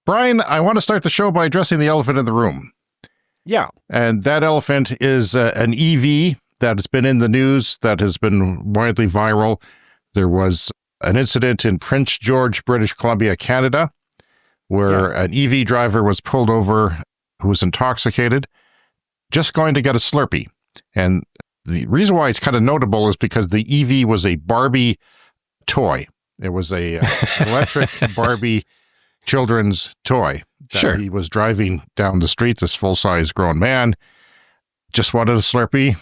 Brian, I want to start the show by addressing the elephant in the room. Yeah. And that elephant is an EV that has been in the news, that has been widely viral. There was an incident in Prince George, British Columbia, Canada, where an EV driver was pulled over who was intoxicated, just going to get a Slurpee. And the reason why it's kind of notable is because the EV was a Barbie toy. It was a electric Barbie children's toy that he was driving down the street, this full-size grown man, just wanted a Slurpee,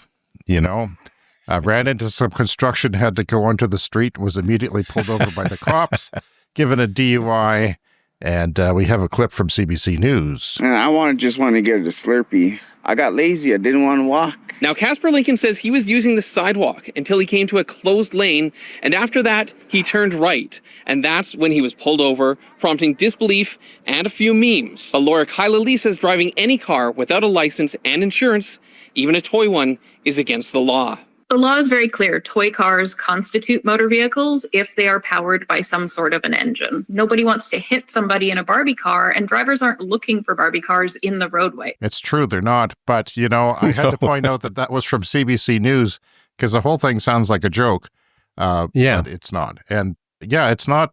ran into some construction, had to go onto the street, was immediately pulled over by the cops, given a DUI, and we have a clip from CBC News. I just wanted to get a Slurpee. I got lazy. I didn't want to walk. Now, Casper Lincoln says he was using the sidewalk until he came to a closed lane, and after that, he turned right. And that's when he was pulled over, prompting disbelief and a few memes. But Laura Kyla Lee says driving any car without a license and insurance, even a toy one, is against the law. The law is very clear. Toy cars constitute motor vehicles if they are powered by some sort of an engine. Nobody wants to hit somebody in a Barbie car, and drivers aren't looking for Barbie cars in the roadway. It's true, they're not. But, I had to point out that was from CBC News because the whole thing sounds like a joke. But it's not. And it's not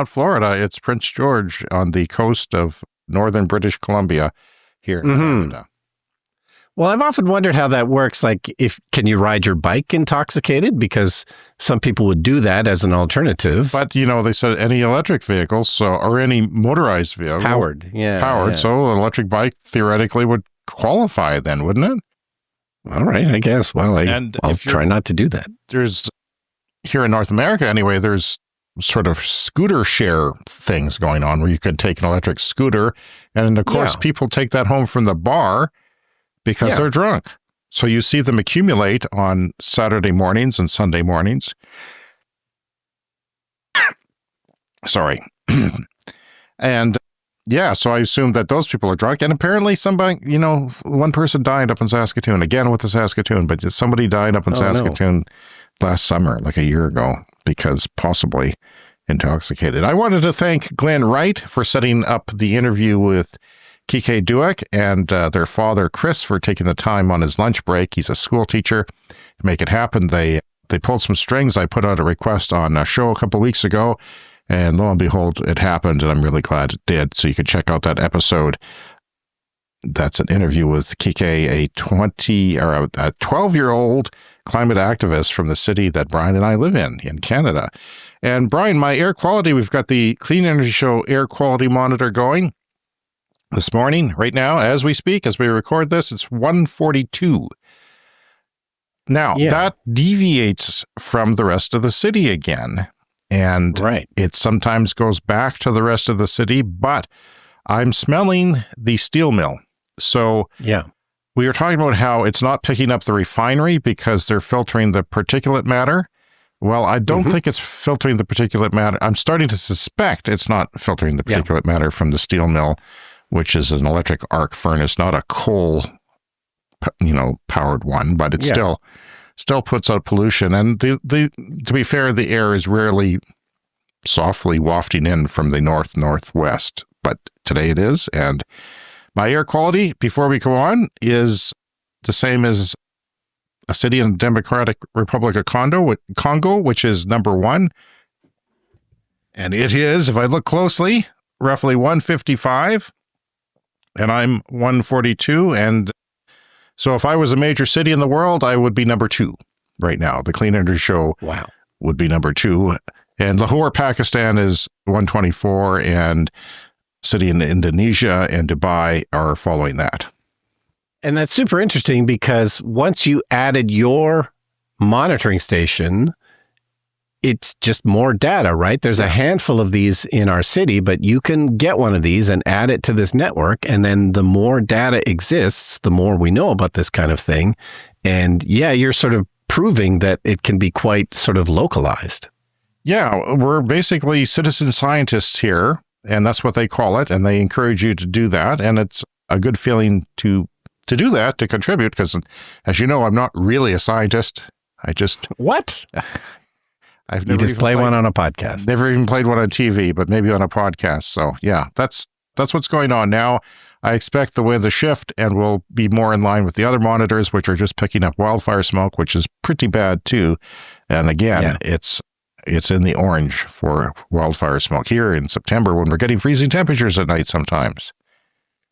Florida. It's Prince George on the coast of northern British Columbia here in Canada. Well, I've often wondered how that works. Like, can you ride your bike intoxicated? Because some people would do that as an alternative. But, they said any electric vehicles, or any motorized vehicle. Powered. So an electric bike theoretically would qualify then, wouldn't it? All right, I guess. Well, I'll try not to do that. There's, here in North America anyway, there's sort of scooter share things going on where you can take an electric scooter. And of course, people take that home from the bar because they're drunk. So you see them accumulate on Saturday mornings and Sunday mornings. Sorry. And so I assume that those people are drunk. And apparently somebody, one person died up in Saskatoon, again with the Saskatoon, but somebody died up in Saskatoon last summer, like a year ago, because possibly intoxicated. I wanted to thank Glenn Wright for setting up the interview with Kike Dueck and their father, Chris, for taking the time on his lunch break. He's a school teacher. To make it happen, they pulled some strings. I put out a request on a show a couple weeks ago, and lo and behold, it happened, and I'm really glad it did. So you can check out that episode. That's an interview with Kike, a 12-year-old climate activist from the city that Brian and I live in Canada. And Brian, my air quality, we've got the Clean Energy Show air quality monitor going. This morning, right now, as we speak, as we record this, it's 142. Now, that deviates from the rest of the city again. And it sometimes goes back to the rest of the city, but I'm smelling the steel mill. So we were talking about how it's not picking up the refinery because they're filtering the particulate matter. Well, I don't think it's filtering the particulate matter. I'm starting to suspect it's not filtering the particulate matter from the steel mill, which is an electric arc furnace, not a coal, powered one, but it still puts out pollution. And to be fair, the air is rarely softly wafting in from the northwest, but today it is. And my air quality, before we go on, is the same as a city in the Democratic Republic of Congo, which is number 1. And it is, if I look closely, roughly 155. And I'm 142. And so if I was a major city in the world, I would be number 2 right now. The Clean Energy Show would be number 2. And Lahore, Pakistan is 124, and city in Indonesia and Dubai are following that. And that's super interesting because once you added your monitoring station, it's just more data, right? There's a handful of these in our city, but you can get one of these and add it to this network. And then the more data exists, the more we know about this kind of thing. And you're sort of proving that it can be quite sort of localized. Yeah, we're basically citizen scientists here, and that's what they call it. And they encourage you to do that. And it's a good feeling to do that, to contribute, because as you know, I'm not really a scientist. I just... What? I've never you just play one on a podcast. Never even played one on TV, but maybe on a podcast. So yeah, that's that's what's going on now. I expect the wind to shift and we'll be more in line with the other monitors, which are just picking up wildfire smoke, which is pretty bad too. And again, it's in the orange for wildfire smoke here in September when we're getting freezing temperatures at night sometimes.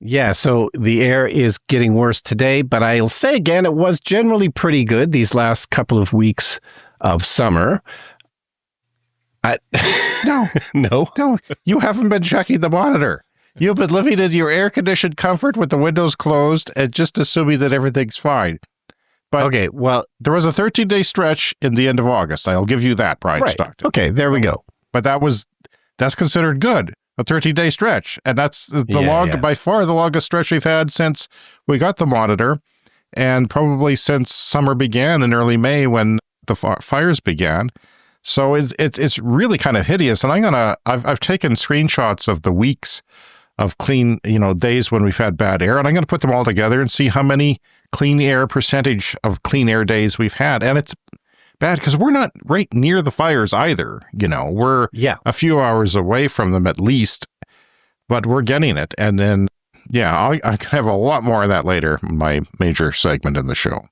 Yeah, so the air is getting worse today, but I'll say again, it was generally pretty good these last couple of weeks of summer. No, you haven't been checking the monitor. You've been living in your air-conditioned comfort with the windows closed and just assuming that everything's fine. But okay, well, there was a 13-day stretch in the end of August. I'll give you that, Brian Stockton. Okay, there we go. But that's considered good, a 13-day stretch. And that's by far the longest stretch we've had since we got the monitor, and probably since summer began in early May when the fires began. So it's really kind of hideous. And I've taken screenshots of the weeks of clean, days when we've had bad air, and I'm going to put them all together and see how many percentage of clean air days we've had. And it's bad because we're not right near the fires either. We're a few hours away from them at least, but we're getting it. And then, I can have a lot more of that later in my major segment in the show.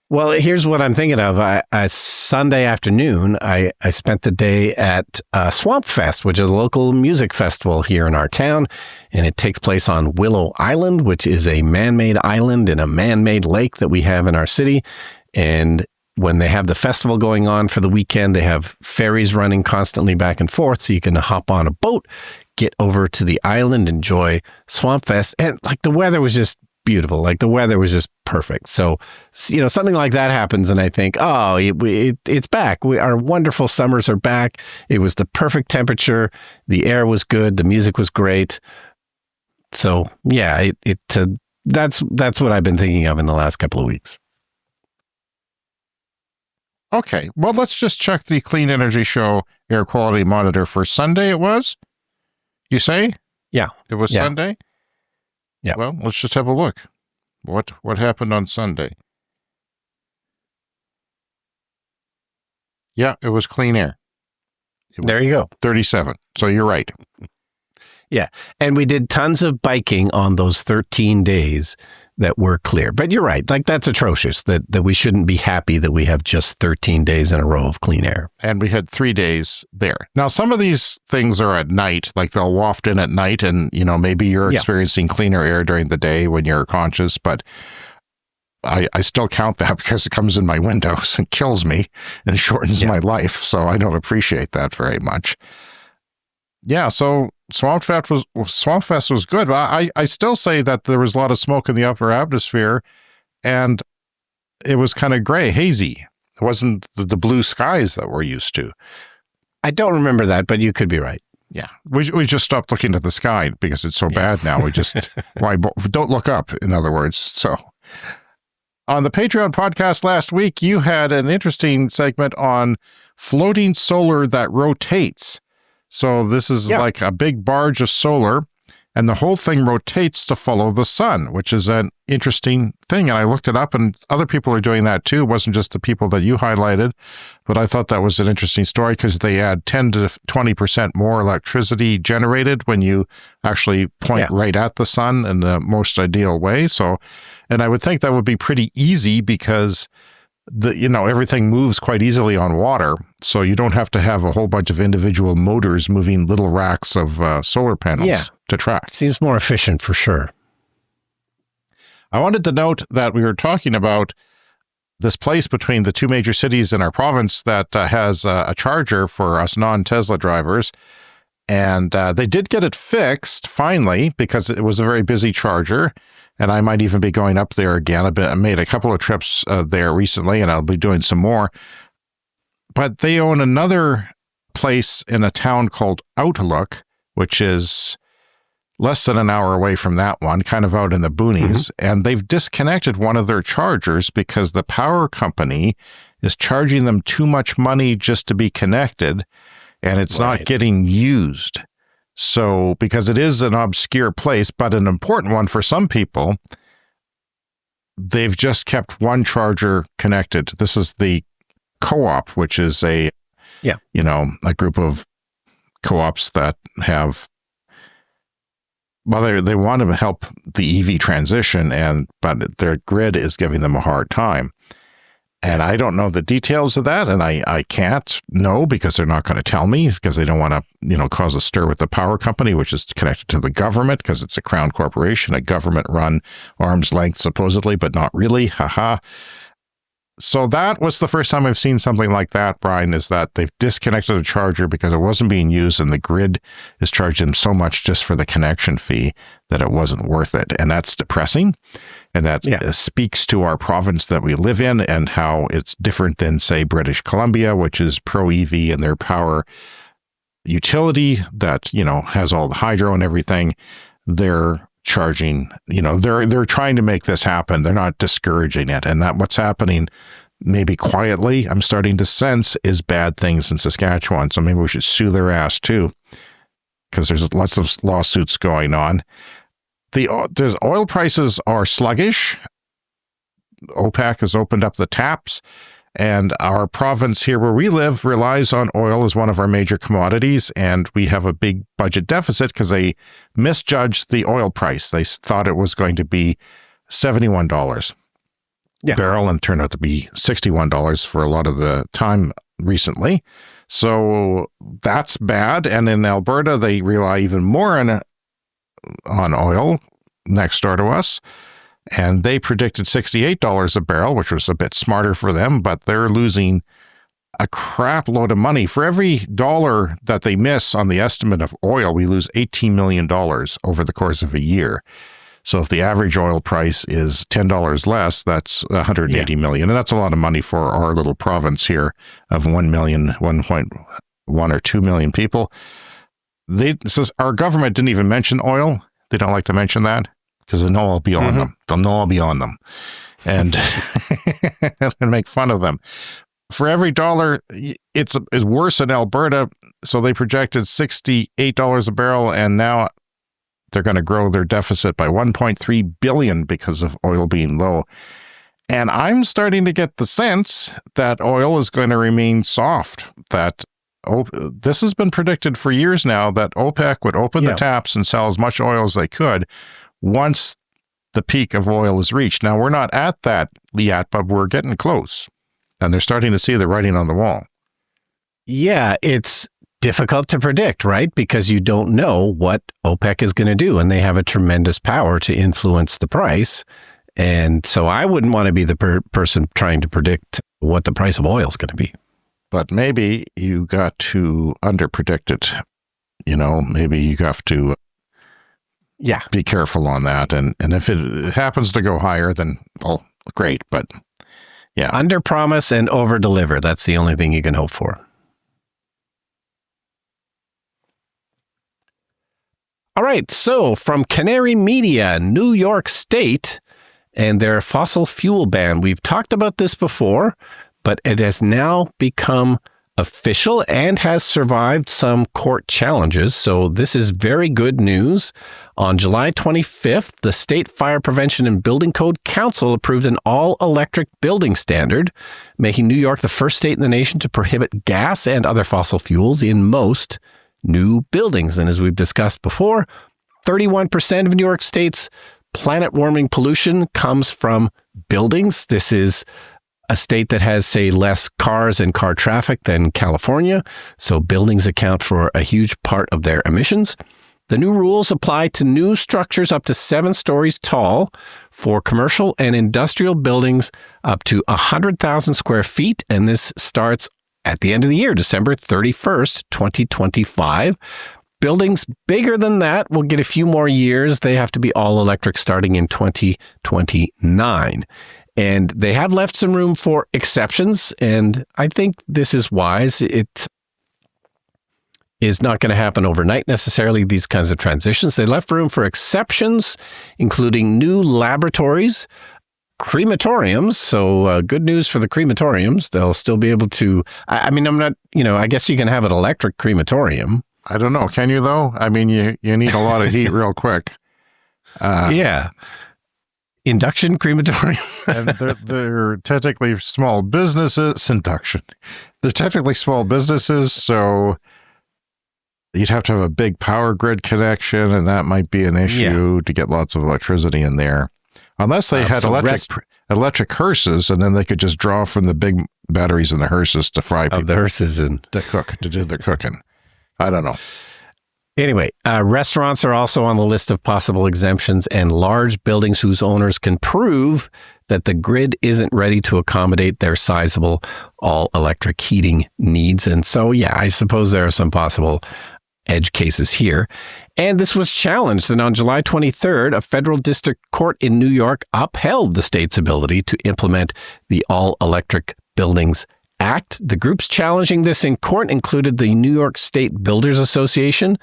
Well, here's what I'm thinking of. Sunday afternoon, I spent the day at Swamp Fest, which is a local music festival here in our town, and it takes place on Willow Island, which is a man-made island in a man-made lake that we have in our city. And when they have the festival going on for the weekend, they have ferries running constantly back and forth, so you can hop on a boat, get over to the island, enjoy Swamp Fest, and the weather was just beautiful. The weather was just perfect. So, something like that happens and I think, it's back. Our wonderful summers are back. It was the perfect temperature. The air was good. The music was great. So, that's what I've been thinking of in the last couple of weeks. Okay. Well, let's just check the Clean Energy Show air quality monitor for Sunday it was? You say? Yeah. It was Sunday? Yeah. Well, let's just have a look. What happened on Sunday? Yeah, it was clean air. There you go. 37. So you're right. Yeah. And we did tons of biking on those 13 days that were clear. But you're right. That's atrocious that we shouldn't be happy that we have just 13 days in a row of clean air. And we had 3 days there. Now, some of these things are at night, they'll waft in at night and, maybe you're experiencing cleaner air during the day when you're conscious, but I still count that because it comes in my windows and kills me and shortens my life. So I don't appreciate that very much. Yeah, so Swamp Fest was good, but I still say that there was a lot of smoke in the upper atmosphere, and it was kind of gray, hazy. It wasn't the blue skies that we're used to. I don't remember that, but you could be right. Yeah, we just stopped looking at the sky because it's so bad now. We just don't look up, in other words. So on the Patreon podcast last week, you had an interesting segment on floating solar that rotates. So this is like a big barge of solar, and the whole thing rotates to follow the sun, which is an interesting thing. And I looked it up, and other people are doing that too. It wasn't just the people that you highlighted, but I thought that was an interesting story because they add 10 to 20% more electricity generated when you actually point right at the sun in the most ideal way. So, and I would think that would be pretty easy because everything moves quite easily on water, so you don't have to have a whole bunch of individual motors moving little racks of solar panels to track. Seems more efficient for sure. I wanted to note that we were talking about this place between the two major cities in our province that has a charger for us non-Tesla drivers, and they did get it fixed finally because it was a very busy charger. And I might even be going up there again. I made a couple of trips there recently, and I'll be doing some more. But they own another place in a town called Outlook, which is less than an hour away from that one, kind of out in the boonies. And they've disconnected one of their chargers because the power company is charging them too much money just to be connected, and it's not getting used. So, because it is an obscure place, but an important one for some people, they've just kept one charger connected. This is the co-op, which is a group of co-ops that have well, they want to help the EV transition, but their grid is giving them a hard time. And I don't know the details of that, and I can't know because they're not going to tell me, because they don't want to, cause a stir with the power company, which is connected to the government because it's a crown corporation, a government-run arm's length supposedly, but not really. Haha. So that was the first time I've seen something like that, Brian, is that they've disconnected a charger because it wasn't being used, and the grid is charging them so much just for the connection fee that it wasn't worth it. And that's depressing. And that speaks to our province that we live in and how it's different than, say, British Columbia, which is pro-EV and their power utility that, has all the hydro and everything. They're charging, they're trying to make this happen. They're not discouraging it. And that what's happening, maybe quietly, I'm starting to sense, is bad things in Saskatchewan. So maybe we should sue their ass too, because there's lots of lawsuits going on. The oil prices are sluggish. OPEC has opened up the taps, and our province here where we live relies on oil as one of our major commodities, and we have a big budget deficit because they misjudged the oil price. They thought it was going to be $71 a barrel and turned out to be $61 for a lot of the time recently. So that's bad. And in Alberta, they rely even more on oil next door to us, and they predicted $68 a barrel, which was a bit smarter for them, but they're losing a crap load of money. For every dollar that they miss on the estimate of oil, we lose $18 million over the course of a year. So if the average oil price is $10 less, that's $180 million, and that's a lot of money for our little province here of 1 million, 1.1 or 2 million people. Says our government didn't even mention oil. They don't like to mention that because they know I'll be on them. They'll know I'll be on them and make fun of them. For every dollar, it's worse in Alberta. So they projected $68 a barrel, and now they're going to grow their deficit by $1.3 billion because of oil being low. And I'm starting to get the sense that oil is going to remain soft, that this has been predicted for years now, that OPEC would open the taps and sell as much oil as they could once the peak of oil is reached. Now, we're not at that yet, but we're getting close. And they're starting to see the writing on the wall. Yeah, it's difficult to predict, right? Because you don't know what OPEC is going to do, and they have a tremendous power to influence the price. And so I wouldn't want to be the person trying to predict what the price of oil is going to be. But maybe you got to underpredict it. Maybe you have to be careful on that. And if it happens to go higher, then, well, great. But yeah. Under promise and over deliver. That's the only thing you can hope for. All right. So from Canary Media, New York State, and their fossil fuel ban. We've talked about this before, but it has now become official and has survived some court challenges. So this is very good news. On July 25th, the State Fire Prevention and Building Code Council approved an all-electric building standard, making New York the first state in the nation to prohibit gas and other fossil fuels in most new buildings. And as we've discussed before, 31% of New York State's planet-warming pollution comes from buildings. This is a state that has, say, less cars and car traffic than California, so buildings account for a huge part of their emissions. The new rules apply to new structures up to 7 stories tall for commercial and industrial buildings up to 100,000 square feet, and this starts at the end of the year, December 31st, 2025. Buildings bigger than that will get a few more years. They have to be all electric starting in 2029. And they have left some room for exceptions, and I think this is wise. It is not going to happen overnight necessarily, these kinds of transitions. They left room for exceptions, including new laboratories, crematoriums. So good news for the crematoriums. They'll still be able to, I guess you can have an electric crematorium. I don't know. Can you, though? I mean, you need a lot of heat real quick. Yeah. Induction crematorium. And they're technically small businesses. Induction. They're technically small businesses, so you'd have to have a big power grid connection, and that might be an issue to get lots of electricity in there. Unless they had electric hearses, and then they could just draw from the big batteries in the hearses to fry people. Of the hearses and to do the cooking. I don't know. Anyway, restaurants are also on the list of possible exemptions, and large buildings whose owners can prove that the grid isn't ready to accommodate their sizable all-electric heating needs. And so, I suppose there are some possible edge cases here. And this was challenged. And on July 23rd, a federal district court in New York upheld the state's ability to implement the All-Electric Buildings Act. The groups challenging this in court included the New York State Builders Association,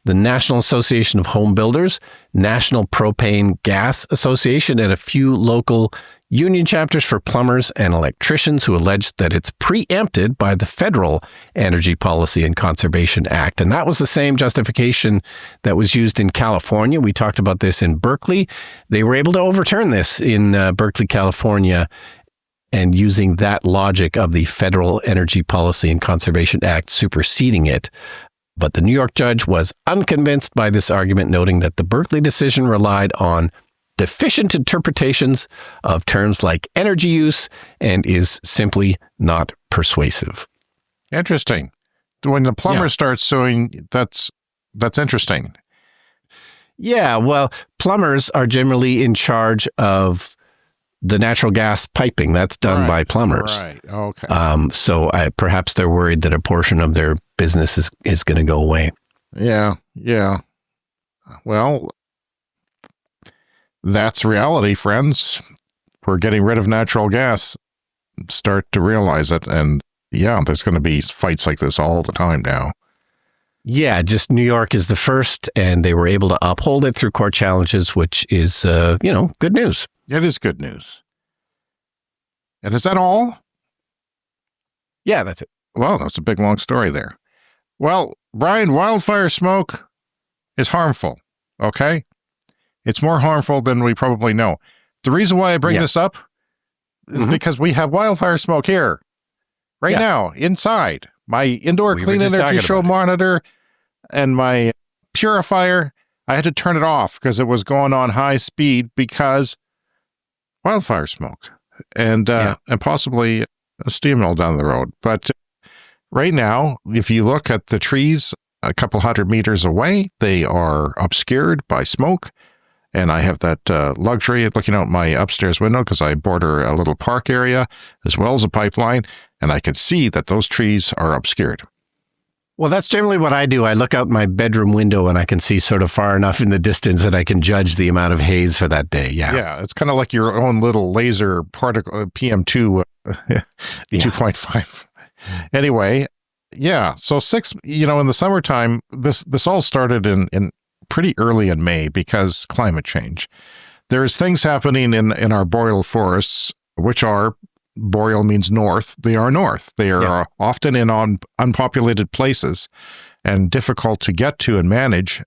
the National Association of Home Builders, National Propane Gas Association, and a few local union chapters for plumbers and electricians who alleged that it's preempted by the Federal Energy Policy and Conservation Act. And that was the same justification that was used in California. We talked about this in Berkeley. They were able to overturn this in Berkeley, California, and using that logic of the Federal Energy Policy and Conservation Act superseding it. But the New York judge was unconvinced by this argument, noting that the Berkeley decision relied on deficient interpretations of terms like energy use and is simply not persuasive. Interesting. When the plumber starts suing, that's interesting. Yeah, well, plumbers are generally in charge of the natural gas piping. That's done by plumbers. Right. Okay. So perhaps they're worried that a portion of their business is going to go away. Yeah. Well, that's reality, friends. We're getting rid of natural gas. Start to realize it. And there's going to be fights like this all the time now. Yeah, just New York is the first, and they were able to uphold it through court challenges, which is, good news. It is good news. And is that all? Yeah, that's it. Well, that's a big, long story there. Well, Brian, wildfire smoke is harmful, okay? It's more harmful than we probably know. The reason why I bring this up is because we have wildfire smoke here right now inside. My indoor clean energy show monitor and my purifier, I had to turn it off because it was going on high speed because wildfire smoke and possibly a steam mill down the road. But right now, if you look at the trees a couple 100 meters away, they are obscured by smoke. And I have that luxury of looking out my upstairs window because I border a little park area as well as a pipeline, and I can see that those trees are obscured. Well, that's generally what I do. I look out my bedroom window and I can see sort of far enough in the distance that I can judge the amount of haze for that day. Yeah, it's kind of like your own little laser particle, PM2 2.5. Anyway, so in the summertime, this all started in pretty early in May because climate change. There's things happening in our boreal forests, which are, boreal means north. They are north. They are often in unpopulated places and difficult to get to and manage.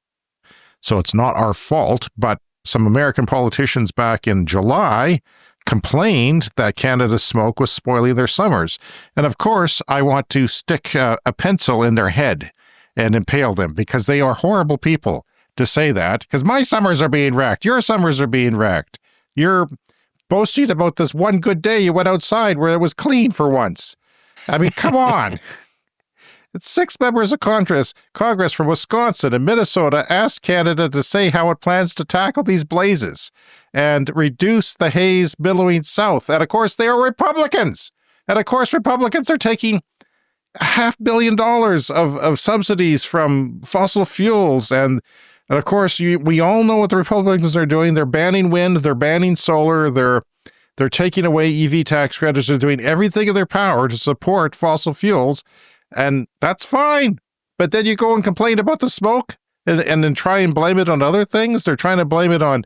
So it's not our fault, but some American politicians back in July complained that Canada's smoke was spoiling their summers. And of course, I want to stick a pencil in their head and impale them because they are horrible people to say that, because my summers are being wrecked. Your summers are being wrecked. You're boasting about this one good day you went outside where it was clean for once. I mean, come on. It's 6 members of Congress from Wisconsin and Minnesota asked Canada to say how it plans to tackle these blazes and reduce the haze billowing south. And of course, they are Republicans. And of course, Republicans are taking $500 million of subsidies from fossil fuels. And of course, we all know what the Republicans are doing. They're banning wind, they're banning solar, they're taking away EV tax credits, they're doing everything in their power to support fossil fuels, and that's fine. But then you go and complain about the smoke and then try and blame it on other things. They're trying to blame it on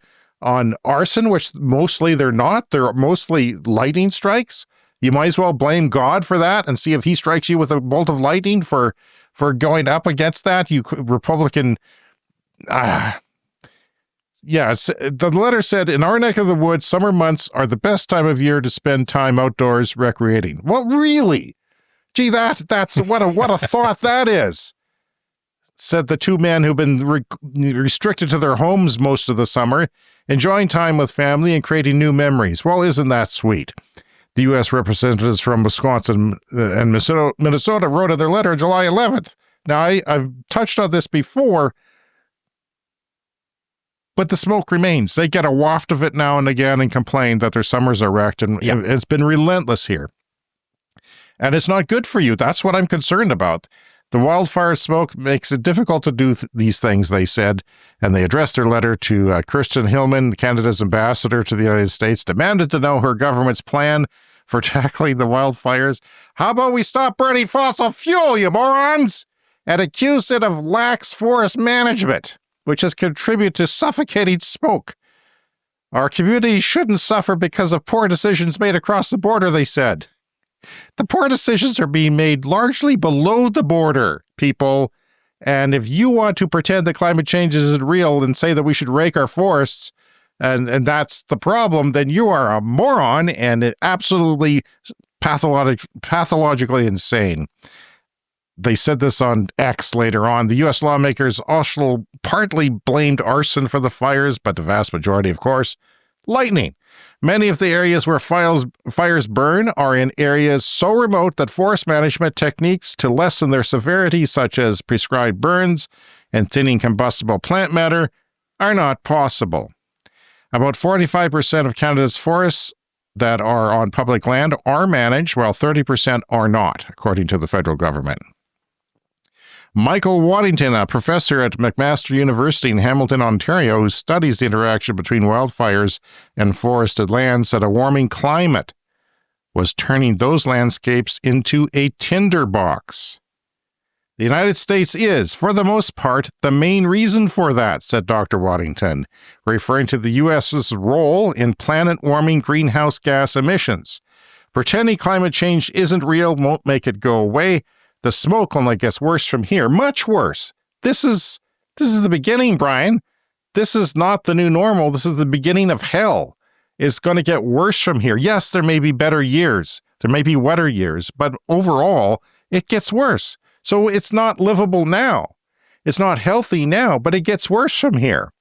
arson, which mostly they're not. They're mostly lightning strikes. You might as well blame God for that and see if he strikes you with a bolt of lightning for going up against that, you Republican. The letter said, in our neck of the woods, summer months are the best time of year to spend time outdoors recreating. Well, really? Gee, that's what a thought that is. said the two men who've been restricted to their homes most of the summer, enjoying time with family and creating new memories. Well, isn't that sweet? The U.S. representatives from Wisconsin and Minnesota wrote in their letter July 11th. Now, I've touched on this before, but the smoke remains. They get a waft of it now and again and complain that their summers are wrecked, and it's been relentless here. And it's not good for you. That's what I'm concerned about. The wildfire smoke makes it difficult to do these things, they said, and they addressed their letter to Kirsten Hillman, Canada's ambassador to the United States, demanded to know her government's plan for tackling the wildfires. How about we stop burning fossil fuel, you morons? And accused it of lax forest management, which has contributed to suffocating smoke. Our community shouldn't suffer because of poor decisions made across the border, they said. The poor decisions are being made largely below the border, people. And if you want to pretend that climate change isn't real and say that we should rake our forests, and that's the problem, then you are a moron and absolutely pathologically insane. They said this on X later on. The U.S. lawmakers also partly blamed arson for the fires, but the vast majority, of course, lightning. Many of the areas where fires burn are in areas so remote that forest management techniques to lessen their severity, such as prescribed burns and thinning combustible plant matter, are not possible. About 45% of Canada's forests that are on public land are managed, while 30% are not, according to the federal government. Michael Waddington, a professor at McMaster University in Hamilton, Ontario, who studies the interaction between wildfires and forested land, said a warming climate was turning those landscapes into a tinderbox. The United States is, for the most part, the main reason for that, said Dr. Waddington, referring to the U.S.'s role in planet-warming greenhouse gas emissions. Pretending climate change isn't real won't make it go away. The smoke only gets worse from here, much worse. This is the beginning, Brian. This is not the new normal. This is the beginning of hell. It's going to get worse from here. Yes, there may be better years. There may be wetter years, but overall, it gets worse. So it's not livable now. It's not healthy now, but it gets worse from here.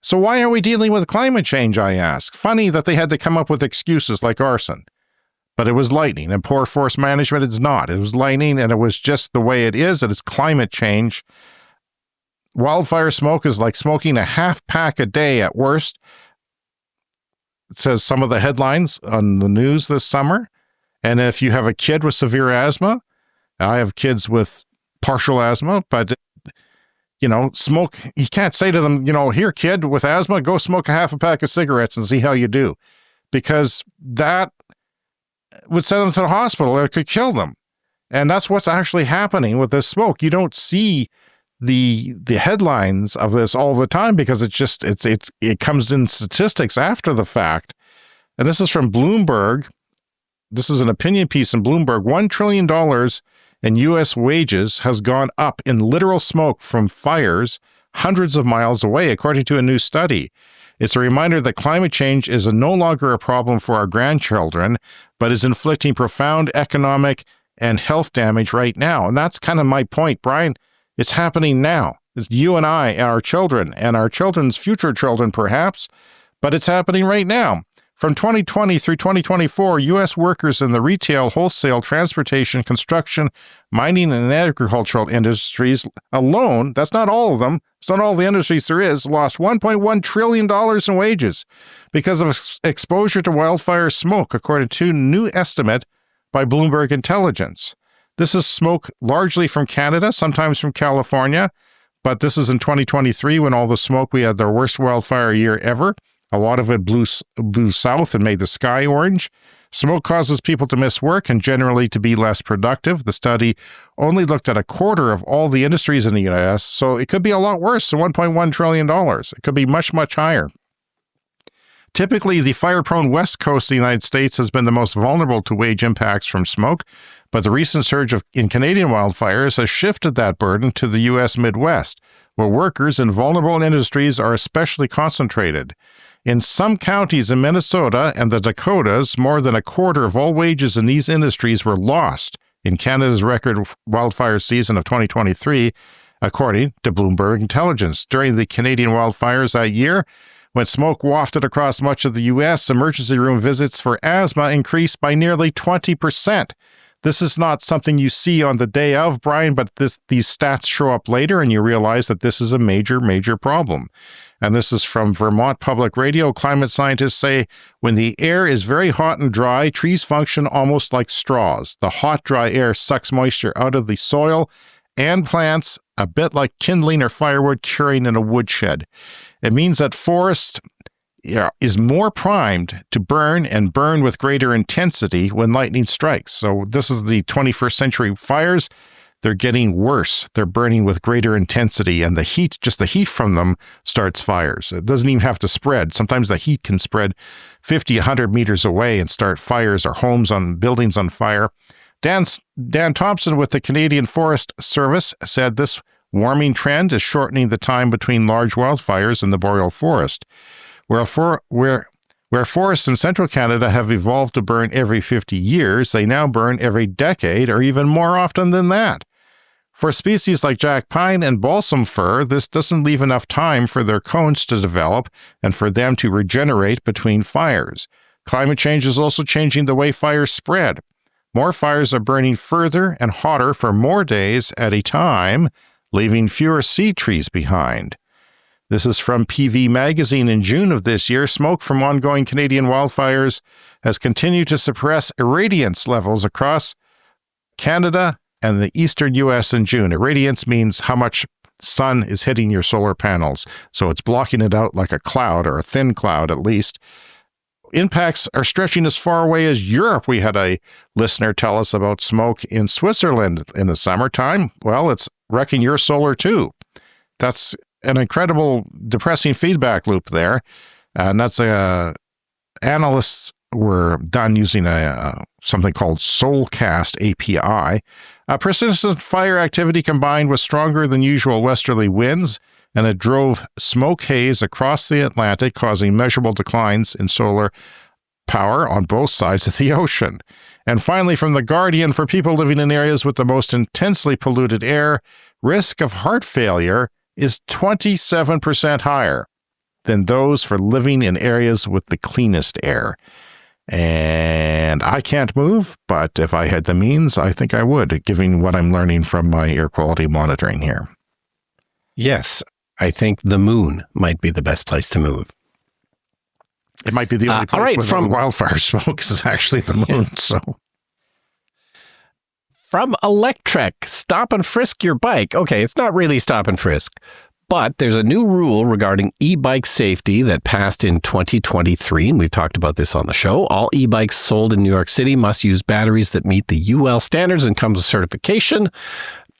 So why are we dealing with climate change, I ask? Funny that they had to come up with excuses like arson. But it was lightning, and poor forest management is not. It was lightning, and it was just the way it is, and it's climate change. Wildfire smoke is like smoking a half pack a day at worst. It says some of the headlines on the news this summer. And if you have a kid with severe asthma, I have kids with partial asthma, but, smoke, you can't say to them, here, kid with asthma, go smoke a half a pack of cigarettes and see how you do. Because that would send them to the hospital or it could kill them. And that's what's actually happening with this smoke. You don't see the headlines of this all the time because it comes in statistics after the fact. And this is from Bloomberg. This is an opinion piece in Bloomberg. $1 trillion in U.S. wages has gone up in literal smoke from fires hundreds of miles away, according to a new study. It's a reminder that climate change is no longer a problem for our grandchildren, but is inflicting profound economic and health damage right now. And that's kind of my point, Brian. It's happening now. It's you and I and our children and our children's future children, perhaps, but it's happening right now. From 2020 through 2024, U.S. workers in the retail, wholesale, transportation, construction, mining, and agricultural industries alone, that's not all of them, it's not all the industries there is, lost $1.1 trillion in wages because of exposure to wildfire smoke, according to a new estimate by Bloomberg Intelligence. This is smoke largely from Canada, sometimes from California, but this is in 2023 when all the smoke, we had the worst wildfire year ever. A lot of it blew south and made the sky orange. Smoke causes people to miss work and generally to be less productive. The study only looked at a quarter of all the industries in the U.S., so it could be a lot worse than $1.1 trillion. It could be much, much higher. Typically, the fire-prone west coast of the United States has been the most vulnerable to wage impacts from smoke, but the recent surge in Canadian wildfires has shifted that burden to the U.S. Midwest, where workers in vulnerable industries are especially concentrated. In some counties in Minnesota and the Dakotas, more than a quarter of all wages in these industries were lost in Canada's record wildfire season of 2023, according to Bloomberg Intelligence. During the Canadian wildfires that year, when smoke wafted across much of the U.S., emergency room visits for asthma increased by nearly 20%. This is not something you see on the day of, Brian, but these stats show up later and you realize that this is a major, major problem. And this is from Vermont Public Radio. Climate scientists say when the air is very hot and dry, trees function almost like straws. The hot, dry air sucks moisture out of the soil and plants, a bit like kindling or firewood curing in a woodshed. It means that forest is more primed to burn and burn with greater intensity when lightning strikes. So this is the 21st century fires. They're getting worse. They're burning with greater intensity, and the heat, just the heat from them, starts fires. It doesn't even have to spread. Sometimes the heat can spread 50, 100 meters away and start fires or buildings on fire. Dan Thompson with the Canadian Forest Service said this warming trend is shortening the time between large wildfires in the boreal forest. Where forests in central Canada have evolved to burn every 50 years, they now burn every decade or even more often than that. For species like jack pine and balsam fir, this doesn't leave enough time for their cones to develop and for them to regenerate between fires. Climate change is also changing the way fires spread. More fires are burning further and hotter for more days at a time, leaving fewer seed trees behind. This is from PV Magazine in June of this year. Smoke from ongoing Canadian wildfires has continued to suppress irradiance levels across Canada and the eastern U.S. in June. Irradiance means how much sun is hitting your solar panels. So it's blocking it out like a cloud, or a thin cloud at least. Impacts are stretching as far away as Europe. We had a listener tell us about smoke in Switzerland in the summertime. Well, it's wrecking your solar too. That's an incredible, depressing feedback loop there. And that's analysts were done using something called Soulcast API. Persistent fire activity combined with stronger than usual westerly winds, and it drove smoke haze across the Atlantic, causing measurable declines in solar power on both sides of the ocean. And finally, from The Guardian, for people living in areas with the most intensely polluted air, risk of heart failure is 27% higher than those for living in areas with the cleanest air. And I can't move, but if I had the means, I think I would, given what I'm learning from my air quality monitoring here. Yes, I think the moon might be the best place to move. It might be the only place where the wildfire smoke is actually the moon. Yeah. So, from Electrek, stop and frisk your bike. Okay, it's not really stop and frisk, but there's a new rule regarding e-bike safety that passed in 2023, and we've talked about this on the show. All e-bikes sold in New York City must use batteries that meet the UL standards and come with certification.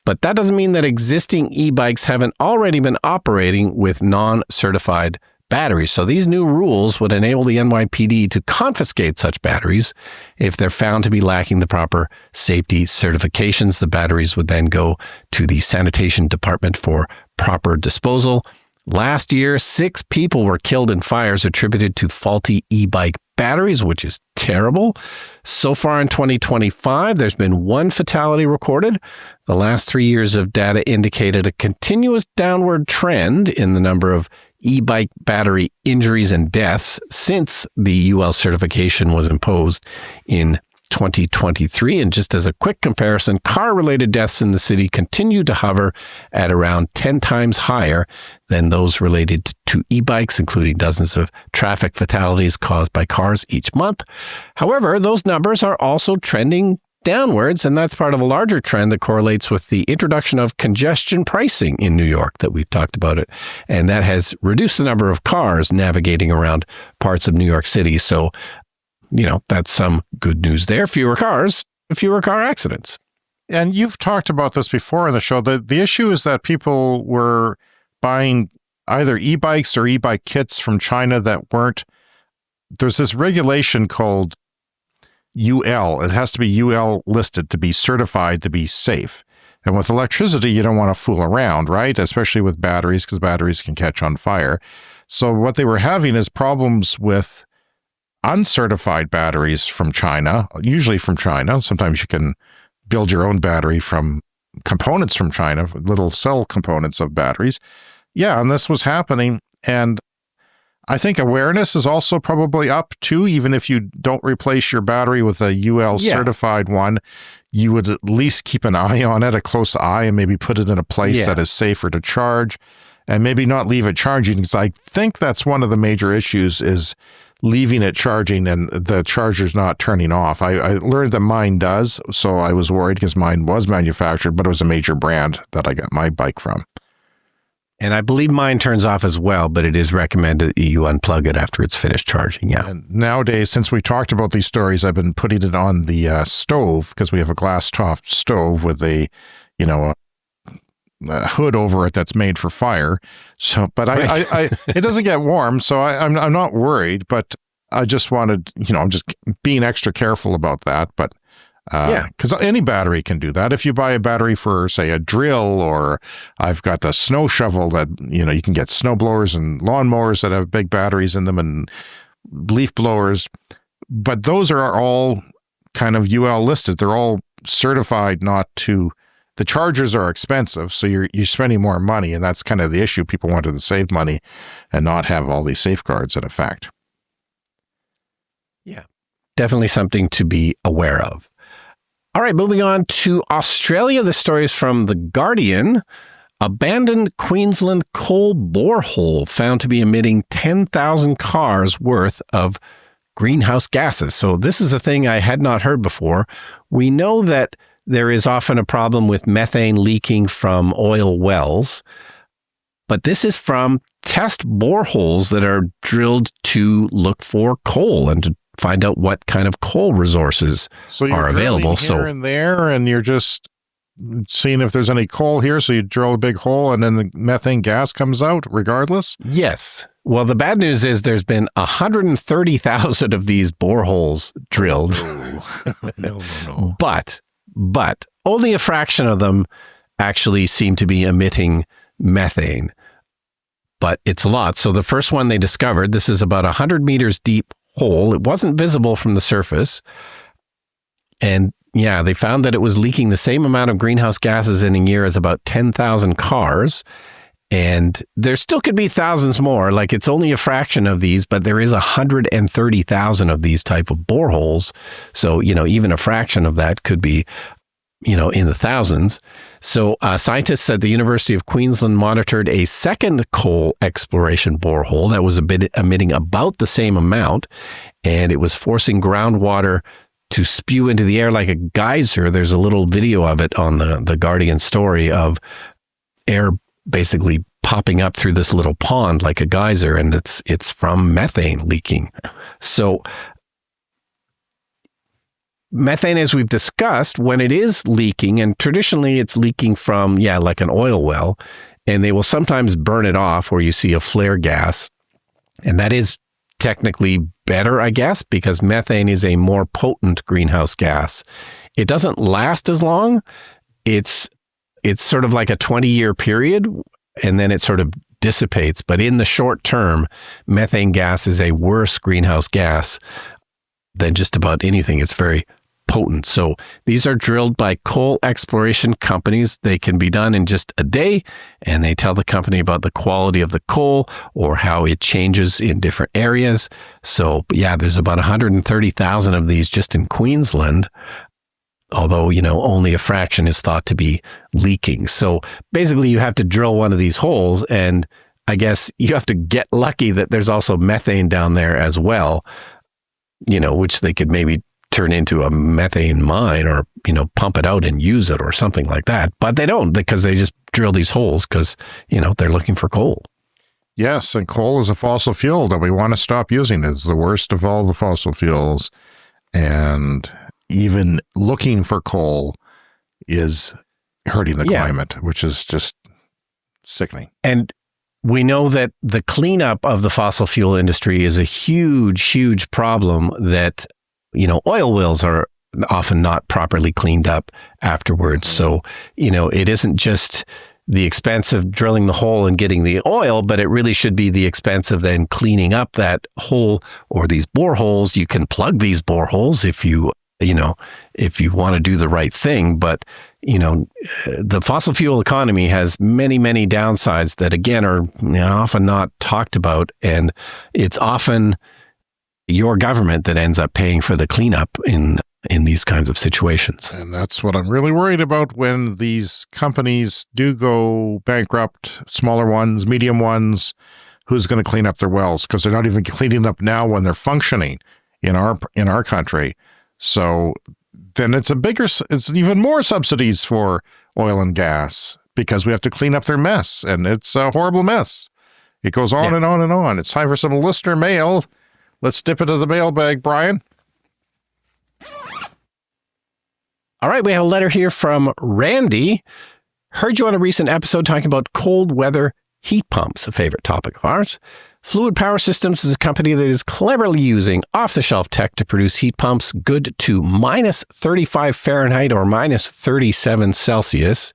But that doesn't mean that existing e-bikes haven't already been operating with non-certified batteries. So these new rules would enable the NYPD to confiscate such batteries if they're found to be lacking the proper safety certifications. The batteries would then go to the sanitation department for proper disposal. Last year, 6 people were killed in fires attributed to faulty e-bike batteries, which is terrible. So far in 2025, there's been 1 fatality recorded. The last 3 years of data indicated a continuous downward trend in the number of e-bike battery injuries and deaths since the UL certification was imposed in 2023. And just as a quick comparison, car-related deaths in the city continue to hover at around 10 times higher than those related to e-bikes, including dozens of traffic fatalities caused by cars each month. However, those numbers are also trending downwards, and that's part of a larger trend that correlates with the introduction of congestion pricing in New York that we've talked about it. And that has reduced the number of cars navigating around parts of New York City. So, that's some good news there. Fewer cars, fewer car accidents. And you've talked about this before in the show. The issue is that people were buying either e-bikes or e-bike kits from China that weren't. There's this regulation called UL. It has to be UL listed to be certified to be safe. And with electricity, you don't want to fool around, right? Especially with batteries, because batteries can catch on fire. So what they were having is problems with uncertified batteries from China, usually from China. Sometimes you can build your own battery from components from China, little cell components of batteries. Yeah, and this was happening. And I think awareness is also probably up too. Even if you don't replace your battery with a UL certified one, you would at least keep an eye on it, a close eye, and maybe put it in a place that is safer to charge, and maybe not leave it charging, because I think that's one of the major issues is leaving it charging and the charger's not turning off. I learned that mine does, so I was worried because mine was manufactured, but it was a major brand that I got my bike from. And I believe mine turns off as well, but it is recommended that you unplug it after it's finished charging. Yeah. And nowadays, since we talked about these stories, I've been putting it on the stove, because we have a glass top stove with a hood over it that's made for fire. So, but I it doesn't get warm, so I'm not worried. But I just wanted, I'm just being extra careful about that. But because any battery can do that. If you buy a battery for, say, a drill, or I've got the snow shovel that, you can get snow blowers and lawnmowers that have big batteries in them, and leaf blowers. But those are all kind of UL listed. They're all certified not to, the chargers are expensive, so you're spending more money, and that's kind of the issue. People wanted to save money and not have all these safeguards in effect. Yeah, definitely something to be aware of. All right, moving on to Australia. The story is from The Guardian. Abandoned Queensland coal borehole found to be emitting 10,000 cars worth of greenhouse gases. So this is a thing I had not heard before. We know that there is often a problem with methane leaking from oil wells, but this is from test boreholes that are drilled to look for coal and to find out what kind of coal resources are available. So here and there, and you're just seeing if there's any coal here. So you drill a big hole, and then the methane gas comes out regardless? Yes. Well, the bad news is there's been 130,000 of these boreholes drilled. No. But only a fraction of them actually seem to be emitting methane. But it's a lot. So the first one they discovered, this is about 100 meters deep hole. It wasn't visible from the surface. And yeah, they found that it was leaking the same amount of greenhouse gases in a year as about 10,000 cars. And there still could be thousands more. Like, it's only a fraction of these, but there is 130,000 of these type of boreholes. So, even a fraction of that could be, in the thousands. So scientists at the University of Queensland monitored a second coal exploration borehole that was emitting about the same amount, and it was forcing groundwater to spew into the air like a geyser. There's a little video of it on the Guardian story of air basically popping up through this little pond like a geyser, and it's from methane leaking. So methane, as we've discussed, when it is leaking, and traditionally it's leaking from, like an oil well, and they will sometimes burn it off where you see a flare gas. And that is technically better, I guess, because methane is a more potent greenhouse gas. It doesn't last as long. It's sort of like a 20-year period, and then it sort of dissipates. But in the short term, methane gas is a worse greenhouse gas than just about anything. It's very potent. So these are drilled by coal exploration companies. They can be done in just a day, and they tell the company about the quality of the coal or how it changes in different areas. So there's about 130,000 of these just in Queensland, although, only a fraction is thought to be leaking. So basically you have to drill one of these holes, and I guess you have to get lucky that there's also methane down there as well, which they could maybe turn into a methane mine, or, pump it out and use it or something like that. But they don't, because they just drill these holes because, they're looking for coal. Yes, and coal is a fossil fuel that we want to stop using. It's the worst of all the fossil fuels. And even looking for coal is hurting the climate, which is just sickening. And we know that the cleanup of the fossil fuel industry is a huge, huge problem that, oil wells are often not properly cleaned up afterwards. So, it isn't just the expense of drilling the hole and getting the oil, but it really should be the expense of then cleaning up that hole or these boreholes. You can plug these boreholes if you if you want to do the right thing. But, the fossil fuel economy has many, many downsides that, again, are often not talked about. And it's often your government that ends up paying for the cleanup in these kinds of situations. And that's what I'm really worried about when these companies do go bankrupt, smaller ones, medium ones. Who's going to clean up their wells? Because they're not even cleaning up now when they're functioning in our country. So then it's even more subsidies for oil and gas because we have to clean up their mess, and it's a horrible mess. It goes on and on and on. It's time for some listener mail. Let's dip into the mailbag, Brian. All right, we have a letter here from Randy. Heard you on a recent episode talking about cold weather heat pumps, a favorite topic of ours. Fluid Power Systems is a company that is cleverly using off-the-shelf tech to produce heat pumps good to minus 35 Fahrenheit or minus 37 Celsius.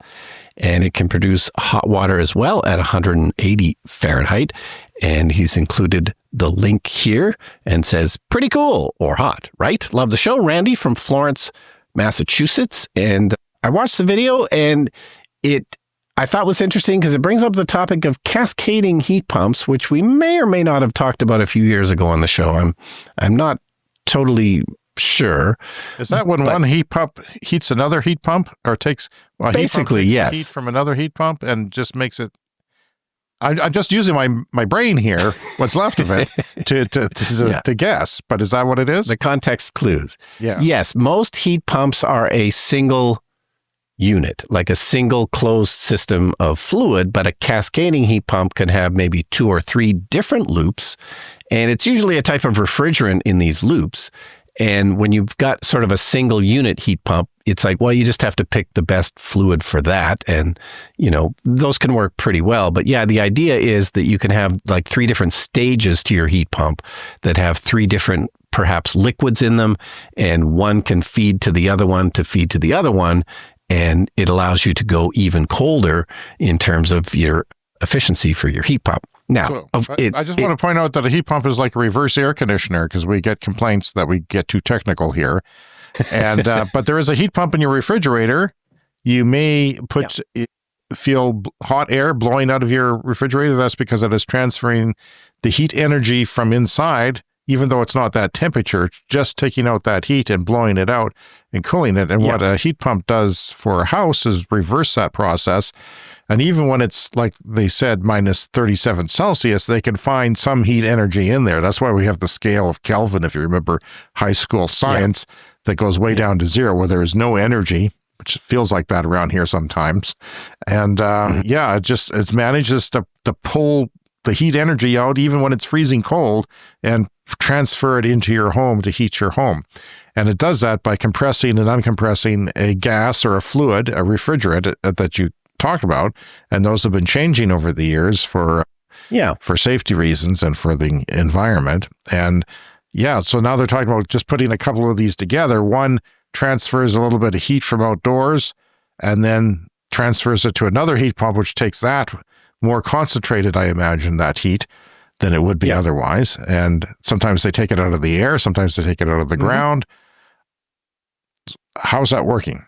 And it can produce hot water as well at 180 Fahrenheit. And he's included the link here and says, pretty cool or hot, right? Love the show. Randy from Florence, Massachusetts. And I watched the video, and I thought was interesting because it brings up the topic of cascading heat pumps, which we may or may not have talked about a few years ago on the show. I'm not totally sure. Is that when one heat pump heats another heat pump, or takes basically yes, heat from another heat pump and just makes it? I'm just using my brain here, what's left of it, to guess. But is that what it is? The context clues. Yeah. Yes, most heat pumps are a single unit, like a single closed system of fluid, but a cascading heat pump could have maybe 2 or 3 different loops. And it's usually a type of refrigerant in these loops. And when you've got sort of a single unit heat pump, it's like, well, you just have to pick the best fluid for that. And, those can work pretty well. But yeah, the idea is that you can have like 3 different stages to your heat pump that have 3 different perhaps liquids in them. And one can feed to the other one to feed to the other one. And it allows you to go even colder in terms of your efficiency for your heat pump. Now, I just want to point out that a heat pump is like a reverse air conditioner, because we get complaints that we get too technical here. And but there is a heat pump in your refrigerator. You may feel hot air blowing out of your refrigerator. That's because it is transferring the heat energy from inside, even though it's not that temperature, just taking out that heat and blowing it out and cooling it. And what a heat pump does for a house is reverse that process. And even when it's, like they said, minus 37 Celsius, they can find some heat energy in there. That's why we have the scale of Kelvin, if you remember high school science, that goes way down to 0, where there is no energy, which feels like that around here sometimes. And it manages to pull the heat energy out even when it's freezing cold and transfer it into your home to heat your home. And it does that by compressing and uncompressing a gas or a fluid, a refrigerant that you talked about. And those have been changing over the years for safety reasons and for the environment. And so now they're talking about just putting a couple of these together. One transfers a little bit of heat from outdoors and then transfers it to another heat pump, which takes that more concentrated, I imagine, that heat than it would be otherwise. And sometimes they take it out of the air, sometimes they take it out of the ground. How's that working?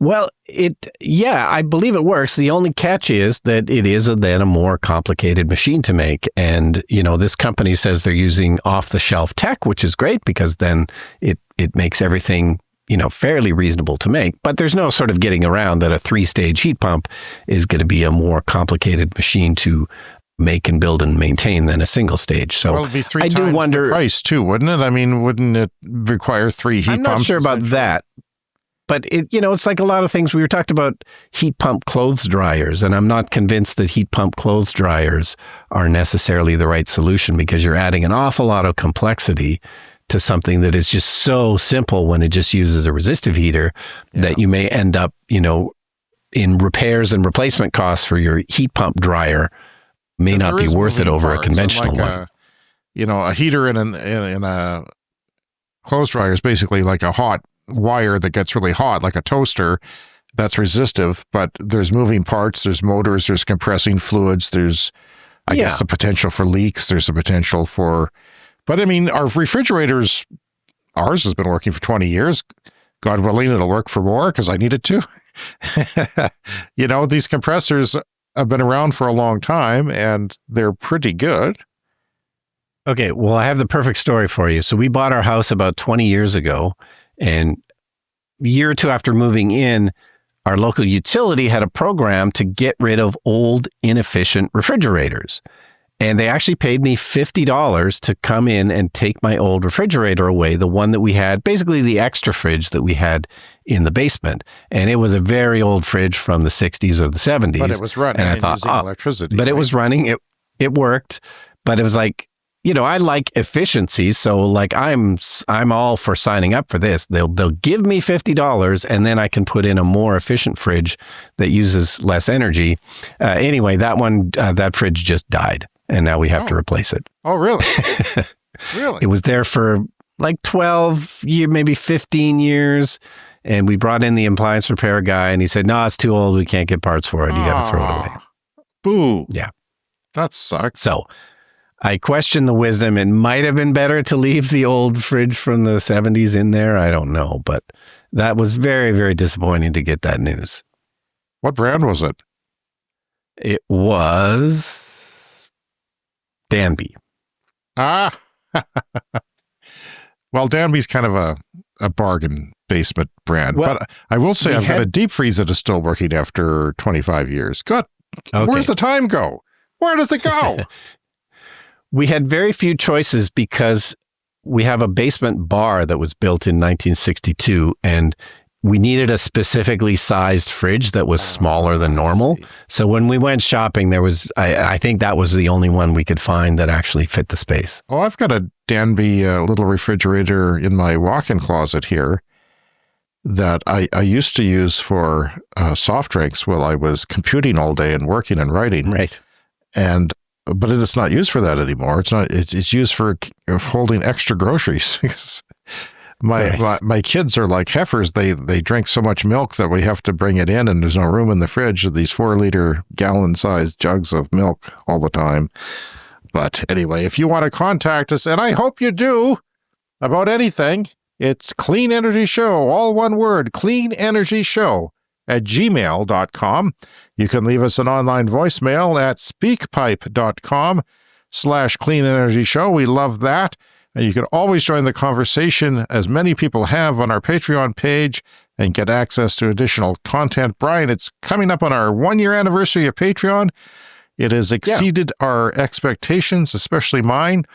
Well, I believe it works. The only catch is that it is then a more complicated machine to make. And, this company says they're using off-the-shelf tech, which is great because then it makes everything, fairly reasonable to make. But there's no sort of getting around that a 3-stage heat pump is going to be a more complicated machine to make and build and maintain than a single stage. So it'd be 3 times the price too, wouldn't it? I mean, wouldn't it require 3 heat pumps? I'm not sure about that. But it's like a lot of things. We were talking about heat pump clothes dryers, and I'm not convinced that heat pump clothes dryers are necessarily the right solution, because you're adding an awful lot of complexity to something that is just so simple when it just uses a resistive heater that you may end up, in repairs and replacement costs for your heat pump dryer may not be worth it over a conventional one. A heater in a clothes dryer is basically like a hot wire that gets really hot, like a toaster, that's resistive, but there's moving parts, there's motors, there's compressing fluids, there's I guess the potential for leaks, there's a potential for, but I mean, our refrigerators Ours has been working for 20 years. God willing, it'll work for more because I need it to. These compressors have been around for a long time and they're pretty good. Okay, well, I have the perfect story for you. So we bought our house about 20 years ago, and a year or two after moving in, our local utility had a program to get rid of old, inefficient refrigerators. And they actually paid me $50 to come in and take my old refrigerator away, the one that we had, basically the extra fridge that we had in the basement. And it was a very old fridge from the 60s or the 70s. But it was running and I thought, using electricity. But it was running. It worked. But it was like, I like efficiency. So like I'm all for signing up for this. They'll give me $50 and then I can put in a more efficient fridge that uses less energy. Anyway, that fridge just died. And now we have to replace it. Oh, really? Really? It was there for like 12 years, maybe 15 years. And we brought in the appliance repair guy and he said, no, it's too old. We can't get parts for it. You got to throw it away. Boo. Yeah. That sucks. So I question the wisdom. It might have been better to leave the old fridge from the 70s in there. I don't know. But that was very, very disappointing to get that news. What brand was it? It was Danby. Ah. Well, Danby's kind of a bargain basement brand. Well, but I will say I've got a deep freeze that is still working after 25 years. Good. Okay. Where's the time go? Where does it go? We had very few choices because we have a basement bar that was built in 1962 and we needed a specifically sized fridge that was smaller than normal. So when we went shopping, there was, I think that was the only one we could find that actually fit the space. Oh, I've got a Danby little refrigerator in my walk-in closet here that I used to use for soft drinks while I was computing all day and working and writing. Right. But it's not used for that anymore. It's used for holding extra groceries. My kids are like heifers. They drink so much milk that we have to bring it in and there's no room in the fridge. These 4-liter gallon-sized jugs of milk all the time. But anyway, if you want to contact us, and I hope you do, about anything, it's Clean Energy Show, all one word, Clean Energy Show @gmail.com. You can leave us an online voicemail at speakpipe.com/Clean Energy Show. We love that. And you can always join the conversation, as many people have, on our Patreon page and get access to additional content. Brian, it's coming up on our 1-year anniversary of Patreon. It has exceeded our expectations, especially mine.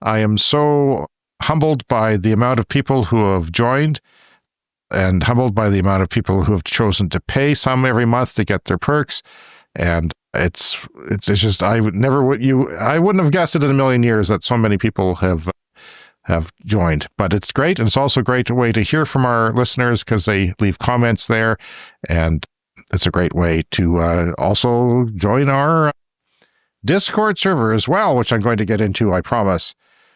I am so humbled by the amount of people who have joined and humbled by the amount of people who have chosen to pay some every month to get their perks. And it's just, I wouldn't have guessed it in a million years that so many people have joined, but it's great. And it's also a great way to hear from our listeners because they leave comments there. And it's a great way to also join our Discord server as well, which I'm going to get into, I promise.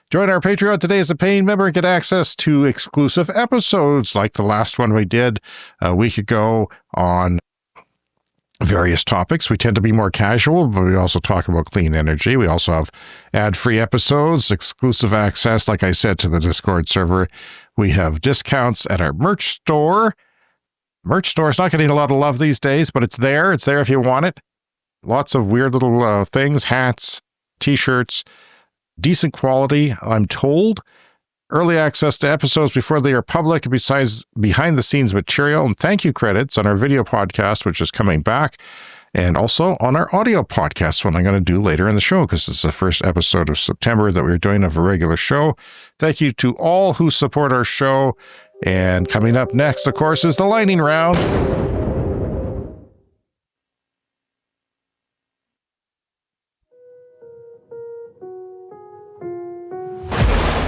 Join our Patreon today as a paying member and get access to exclusive episodes like the last one we did a week ago on various topics. We tend to be more casual, but we also talk about clean energy. We also have ad-free episodes, exclusive access, like I said, to the Discord server. We have discounts at our merch store. Merch store is not getting a lot of love these days, but it's there. It's there if you want it. Lots of weird little things, hats, t-shirts, decent quality, I'm told. Early access to episodes before they are public, besides behind-the-scenes material and thank you credits on our video podcast, which is coming back, and also on our audio podcast, what I'm going to do later in the show, because it's the first episode of September that we're doing of a regular show. Thank you to all who support our show. And coming up next, of course, is the lightning round.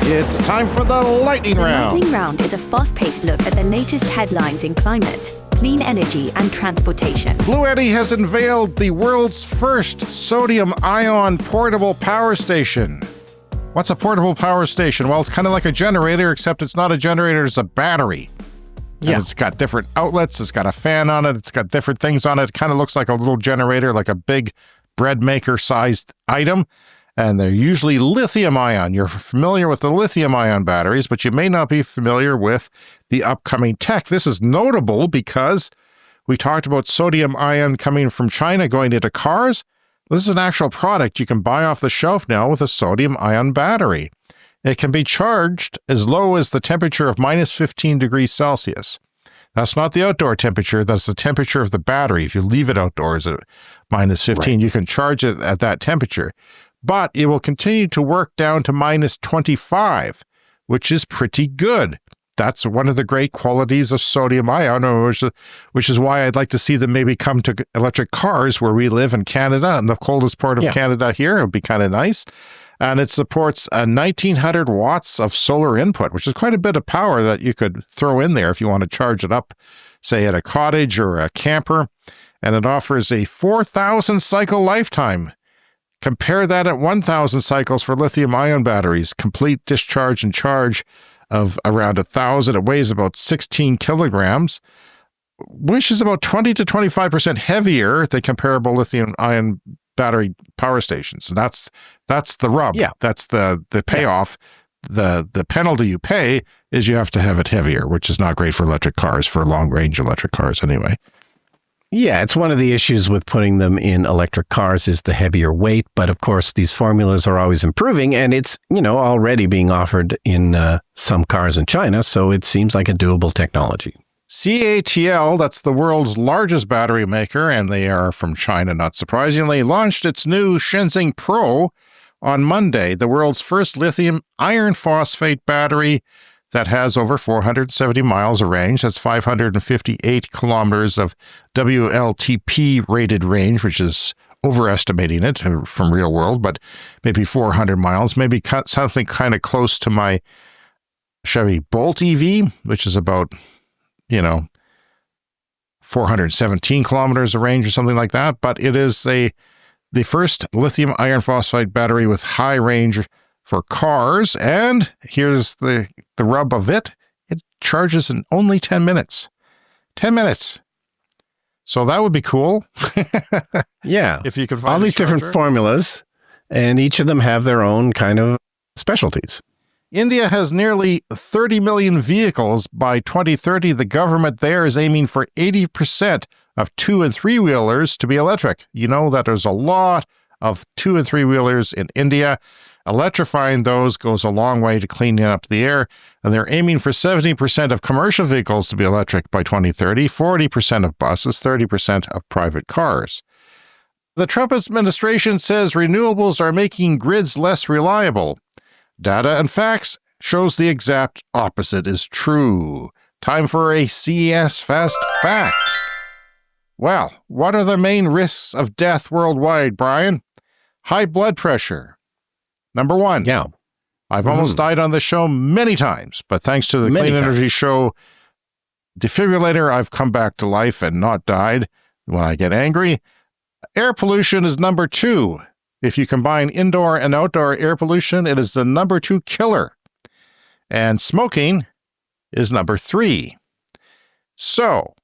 It's time for the lightning round. The lightning round is a fast-paced look at the latest headlines in climate, clean energy, and transportation. Blue Eddy has unveiled the world's first sodium-ion portable power station. What's a portable power station? Well, it's kind of like a generator, except it's not a generator, it's a battery. And it's got different outlets, it's got a fan on it, it's got different things on it. It kind of looks like a little generator, like a big bread maker-sized item. and they're usually lithium ion. You're familiar with the lithium ion batteries, but you may not be familiar with the upcoming tech. This is notable because we talked about sodium ion coming from China going into cars. This is an actual product you can buy off the shelf now with a sodium ion battery. It can be charged as low as the temperature of minus 15 degrees Celsius. That's not the outdoor temperature. That's the temperature of the battery. If you leave it outdoors at minus 15, you can charge it at that temperature. But it will continue to work down to minus 25, which is pretty good. That's one of the great qualities of sodium ion, which is why I'd like to see them maybe come to electric cars where we live in Canada, in the coldest part of Canada here. It would be kind of nice. And it supports 1,900 watts of solar input, which is quite a bit of power that you could throw in there if you want to charge it up, say at a cottage or a camper. And it offers a 4,000 cycle lifetime. Compare that at 1,000 cycles for lithium-ion batteries. Complete discharge and charge of around 1,000. It weighs about 16 kilograms, which is about 20 to 25% heavier than comparable lithium-ion battery power stations. And that's the rub. Yeah. That's the payoff. The penalty you pay is you have to have it heavier, which is not great for electric cars, for long-range electric cars anyway. Yeah, it's one of the issues with putting them in electric cars is the heavier weight. But of course, these formulas are always improving, and it's, already being offered in some cars in China. So it seems like a doable technology. CATL, that's the world's largest battery maker, and they are from China, not surprisingly, launched its new Shenzhen Pro on Monday, the world's first lithium iron phosphate battery that has over 470 miles of range. That's 558 kilometers of WLTP rated range, which is overestimating it from real world, but maybe 400 miles, maybe something kind of close to my Chevy Bolt EV, which is about 417 kilometers of range or something like that. But it is the first lithium iron phosphate battery with high range for cars. And here's the rub of it. It charges in only 10 minutes. 10 minutes. So that would be cool. Yeah. If you could find all these different formulas, and each of them have their own kind of specialties. India has nearly 30 million vehicles by 2030. The government there is aiming for 80% of 2- and 3-wheelers to be electric. You know that there's a lot of 2- and 3-wheelers in India. Electrifying those goes a long way to cleaning up the air, and they're aiming for 70% of commercial vehicles to be electric by 2030, 40% of buses, 30% of private cars. The Trump administration says renewables are making grids less reliable. Data and facts shows the exact opposite is true. Time for a CES Fast Fact. Well, what are the main risks of death worldwide, Brian? High blood pressure. Number one. Yeah. I've almost died on the show many times, but thanks to the Clean Energy Show defibrillator, I've come back to life and not died when I get angry. Air pollution is number 2. If you combine indoor and outdoor air pollution, it is the number 2 killer. And smoking is number 3. So,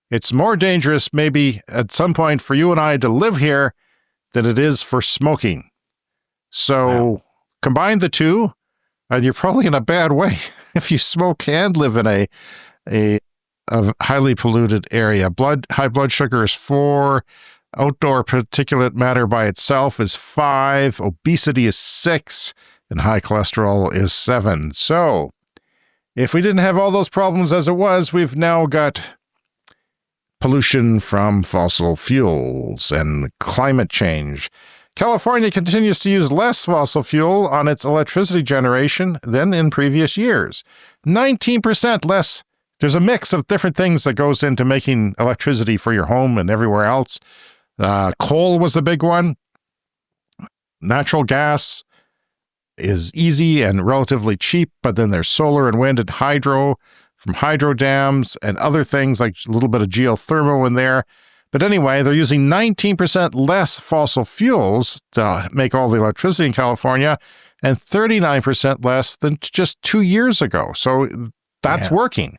it's more dangerous maybe at some point for you and I to live here than it is for smoking. So, combine the two, and you're probably in a bad way if you smoke and live in a highly polluted area. High blood sugar is 4. Outdoor particulate matter by itself is 5, obesity is 6, and high cholesterol is 7. So, if we didn't have all those problems as it was, we've now got pollution from fossil fuels and climate change. California continues to use less fossil fuel on its electricity generation than in previous years. 19% less. There's a mix of different things that goes into making electricity for your home and everywhere else. Coal was a big one. Natural gas is easy and relatively cheap, but then there's solar and wind and hydro from hydro dams and other things like a little bit of geothermal in there. But anyway, they're using 19% less fossil fuels to make all the electricity in California and 39% less than just 2 years ago. So that's working.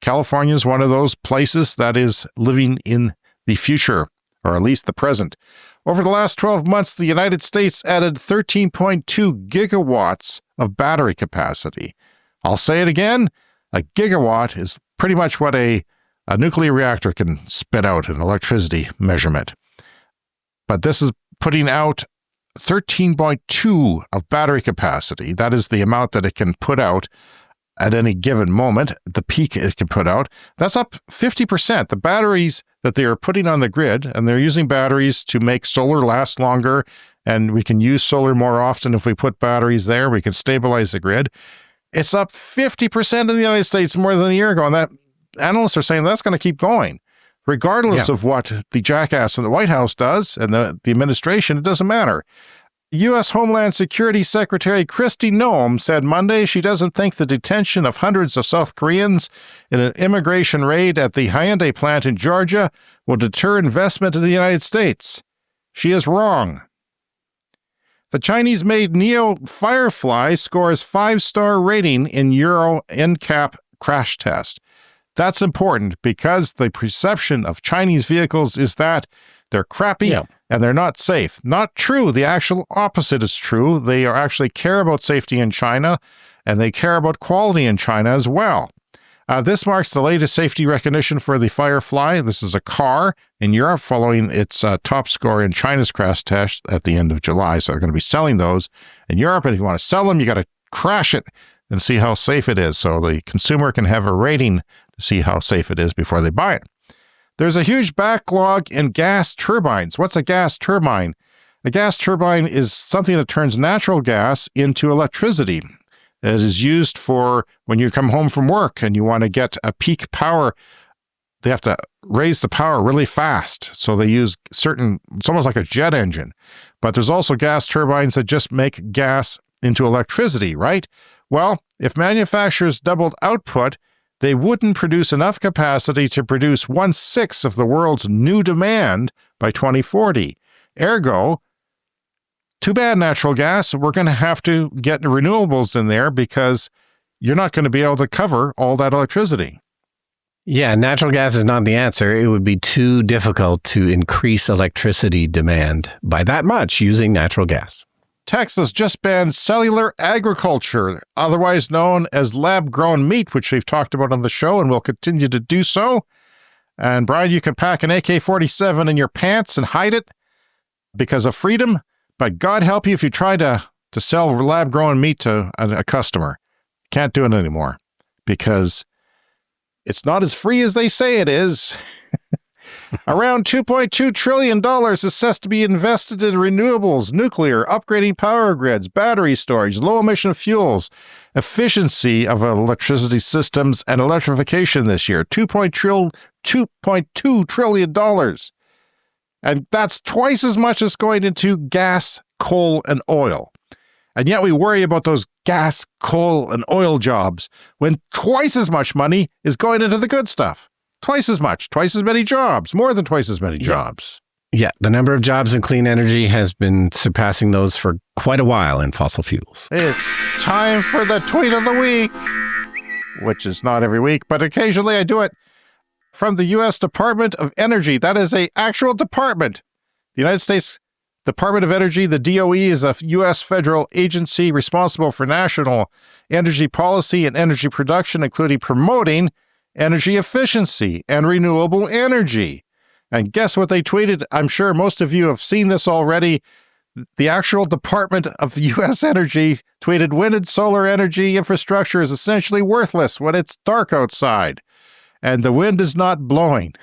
California is one of those places that is living in the future, or at least the present. Over the last 12 months, the United States added 13.2 gigawatts of battery capacity. I'll say it again, a gigawatt is pretty much what a nuclear reactor can spit out in electricity measurement. But this is putting out 13.2 of battery capacity. That is the amount that it can put out at any given moment, the peak it can put out. That's up 50%. The batteries that they are putting on the grid, and they're using batteries to make solar last longer, and we can use solar more often if we put batteries there. We can stabilize the grid. It's up 50% in the United States more than a year ago, and that analysts are saying that's going to keep going. Regardless of what the jackass in the White House does and the administration, it doesn't matter. U.S. Homeland Security Secretary Kristi Noem said Monday she doesn't think the detention of hundreds of South Koreans in an immigration raid at the Hyundai plant in Georgia will deter investment in the United States. She is wrong. The Chinese-made Neo Firefly scores 5-star rating in Euro NCAP crash test. That's important because the perception of Chinese vehicles is that they're crappy and they're not safe. Not true. The actual opposite is true. They actually care about safety in China, and they care about quality in China as well. This marks the latest safety recognition for the Firefly. This is a car in Europe following its top score in China's crash test at the end of July. So they're going to be selling those in Europe. And if you want to sell them, you got to crash it and see how safe it is. So the consumer can have a rating to see how safe it is before they buy it. There's a huge backlog in gas turbines. What's a gas turbine? A gas turbine is something that turns natural gas into electricity. It is used for when you come home from work and you want to get a peak power. They have to raise the power really fast. So they use it's almost like a jet engine. But there's also gas turbines that just make gas into electricity, right? Well, if manufacturers doubled output, they wouldn't produce enough capacity to produce 1/6 of the world's new demand by 2040. Ergo, too bad, natural gas. We're going to have to get renewables in there because you're not going to be able to cover all that electricity. Yeah, natural gas is not the answer. It would be too difficult to increase electricity demand by that much using natural gas. Texas just banned cellular agriculture, otherwise known as lab-grown meat, which we've talked about on the show and will continue to do so. And Brian, you can pack an AK-47 in your pants and hide it because of freedom, but God help you if you try to sell lab-grown meat to a customer. Can't do it anymore because it's not as free as they say it is. Around $2.2 trillion is assessed to be invested in renewables, nuclear, upgrading power grids, battery storage, low-emission fuels, efficiency of electricity systems, and electrification this year. $2.2 trillion. And that's twice as much as going into gas, coal, and oil. And yet we worry about those gas, coal, and oil jobs when twice as much money is going into the good stuff. Twice as much, twice as many jobs, more than twice as many jobs. Yeah, the number of jobs in clean energy has been surpassing those for quite a while in fossil fuels. It's time for the tweet of the week, which is not every week, but occasionally I do it. From the U.S. Department of Energy. That is an actual department. The United States Department of Energy, the DOE, is a U.S. federal agency responsible for national energy policy and energy production, including promoting energy efficiency and renewable energy. And guess what they tweeted? I'm sure most of you have seen this already. The actual Department of U.S. Energy tweeted, wind and solar energy infrastructure is essentially worthless when it's dark outside and the wind is not blowing.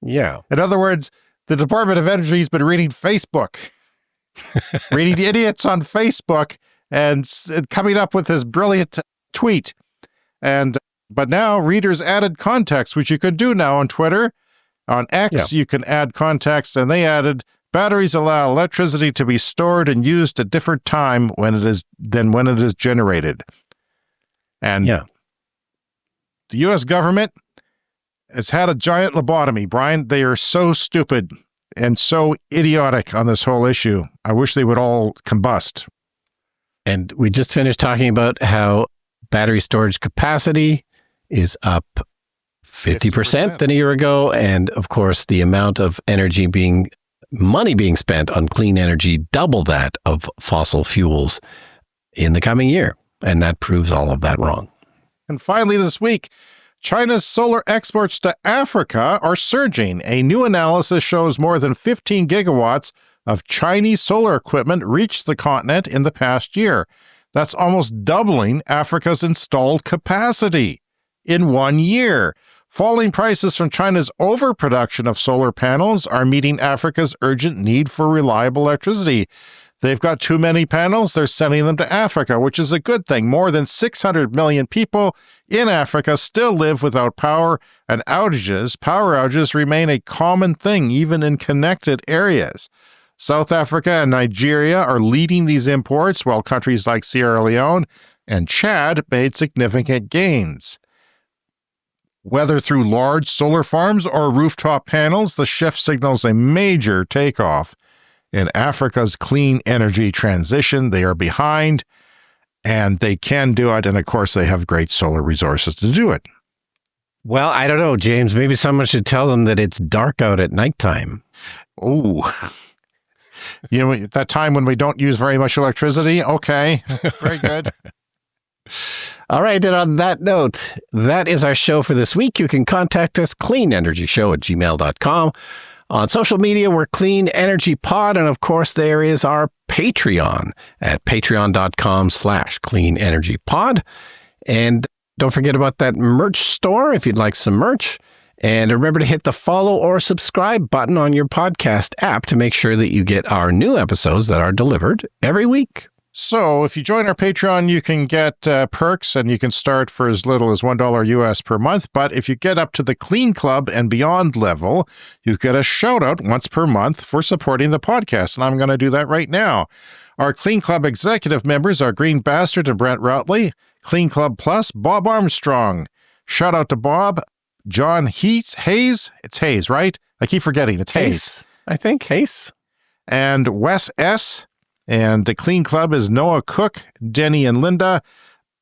Yeah. In other words, the Department of Energy has been reading Facebook, reading idiots on Facebook and coming up with this brilliant tweet. But now readers added context, which you can do now on Twitter. On X, you can add context, and they added, batteries allow electricity to be stored and used at different time when it is generated. And the U.S. government has had a giant lobotomy, Brian. They are so stupid and so idiotic on this whole issue. I wish they would all combust. And we just finished talking about how battery storage capacity is up 50% than a year ago. And of course, the amount of energy being money being spent on clean energy double that of fossil fuels in the coming year. And that proves all of that wrong. And finally this week, China's solar exports to Africa are surging. A new analysis shows more than 15 gigawatts of Chinese solar equipment reached the continent in the past year. That's almost doubling Africa's installed capacity in 1 year. Falling prices from China's overproduction of solar panels are meeting Africa's urgent need for reliable electricity. They've got too many panels, they're sending them to Africa, which is a good thing. More than 600 million people in Africa still live without power, and power outages remain a common thing, even in connected areas. South Africa and Nigeria are leading these imports, while countries like Sierra Leone and Chad made significant gains. Whether through large solar farms or rooftop panels, the shift signals a major takeoff in Africa's clean energy transition. They are behind, and they can do it. And of course, they have great solar resources to do it. Well, I don't know, James. Maybe someone should tell them that it's dark out at nighttime. Oh, that time when we don't use very much electricity? Okay, very good. All right, then on that note, that is our show for this week. You can contact us, cleanenergyshow@gmail.com. On social media, we're Clean Energy Pod, and of course, there is our Patreon at patreon.com/cleanenergypod. And don't forget about that merch store if you'd like some merch. And remember to hit the follow or subscribe button on your podcast app to make sure that you get our new episodes that are delivered every week. So if you join our Patreon, you can get perks, and you can start for as little as $1 US per month. But if you get up to the Clean Club and beyond level, you get a shout out once per month for supporting the podcast. And I'm going to do that right now. Our Clean Club executive members are Green Bastard and Brent Routley. Clean Club Plus, Bob Armstrong. Shout out to Bob. John Hayes. It's Hayes, right? I keep forgetting. It's Hayes. I think Hayes. And Wes S. And the Clean Club is Noah Cook, Denny and Linda,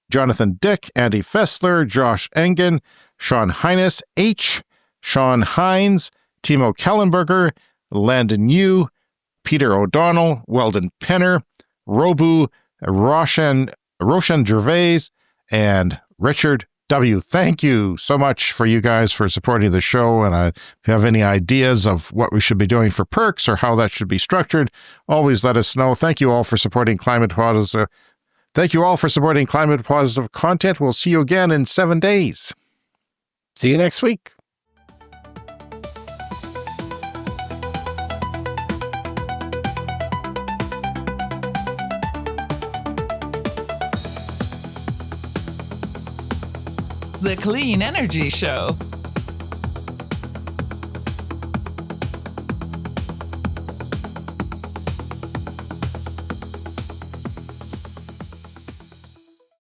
Jonathan Dick, Andy Fessler, Josh Engen, Sean Hines H., Sean Hines, Timo Kellenberger, Landon Yu, Peter O'Donnell, Weldon Penner, Robu, Roshan Gervais, and Richard W. Thank you so much for you guys for supporting the show. And if you have any ideas of what we should be doing for perks or how that should be structured, always let us know. Thank you all for supporting climate positive. Thank you all for supporting climate positive content. We'll see you again in 7 days. See you next week. The Clean Energy Show.